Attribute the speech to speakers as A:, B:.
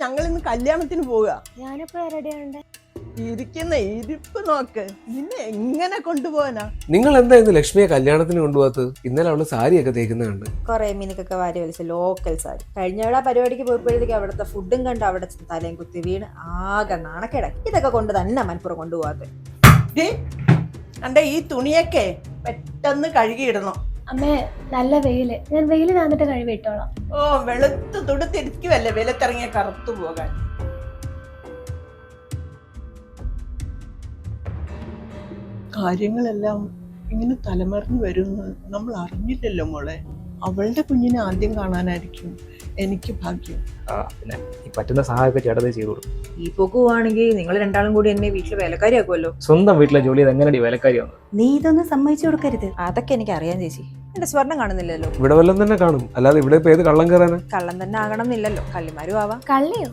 A: ഞങ്ങൾ ഇന്ന് കല്യാണത്തിന് പോവുക.
B: ഞാനിപ്പോ റെഡിയാണ്ട്
A: ഇരിക്കുന്ന ഇരിപ്പ് നോക്ക്, നിന്നെ എങ്ങനെ കൊണ്ടുപോകാനാ?
C: നിങ്ങൾ എന്താ ഇന്ന് ലക്ഷ്മിയെ കല്യാണത്തിന് കൊണ്ടുപോകാത്തത്? ഇന്നലെ അവള് സാരിയൊക്കെ തേക്കുന്നുണ്ട്.
D: കുറെ മിനിക്കൊക്കെ വാരി വലിച്ച ലോക്കൽ സാരി. കഴിഞ്ഞ പരിപാടിക്ക് പോയപ്പോഴത്തേക്ക് അവിടുത്തെ ഫുഡും കണ്ട് അവിടെ തലയും കുത്തി വീണ് ആകെ നാണക്കേടായി. ഇതൊക്കെ കൊണ്ട് തന്നെ മനപ്പുറം കൊണ്ടുപോകാത്ത.
A: എന്റെ ഈ തുണിയൊക്കെ പെട്ടെന്ന് കഴുകിയിടണം.
B: അമ്മേ, നല്ല വെയില്. ഞാൻ വെയില് താന്നിട്ട് കഴിവിട്ടോളാം.
A: ഓ, വെളുത്ത് തുടുത്തിരിക്കുവല്ലേ വെളുത്തിറങ്ങിയ കറുത്തു പോകാൻ. കാര്യങ്ങളെല്ലാം ഇങ്ങനെ തലമറിഞ്ഞു വരുമെന്ന് നമ്മൾ അറിഞ്ഞില്ലല്ലോ മോളെ. അവളുടെ കുഞ്ഞിനെ ആദ്യം കാണാനായിരിക്കും എനിക്ക് ഭാഗ്യം.
E: പിന്നെ ഈ പറ്റുന്ന സഹായമൊക്കെ ചേട്ടത് ചെയ്തു കൊടുക്കും.
D: ഈ പോക്കുവാണെങ്കിൽ നിങ്ങൾ രണ്ടാളും കൂടി എന്നെ വീട്ടിൽ വേലക്കാരിയാക്കുമല്ലോ.
E: സ്വന്തം വീട്ടിലെ ജോലി ചെയ്ത് എങ്ങനെ വേലക്കാരിയാണ്?
D: നീ ഇതൊന്നും സമ്മതിച്ചു കൊടുക്കരുത്. അതൊക്കെ എനിക്ക് അറിയാൻ ചേച്ചി. എന്റെ സ്വർണം കാണുന്നില്ലല്ലോ.
C: ഇവിടെ വല്ലതും തന്നെ കാണും, അല്ലാതെ ഇവിടെ ഇപ്പൊ ഏത് കള്ളം കയറാനാ?
D: കള്ളം തന്നെ ആകണം എന്നില്ലല്ലോ, കള്ളിമാരും ആവാം.
B: കള്ളിയോ?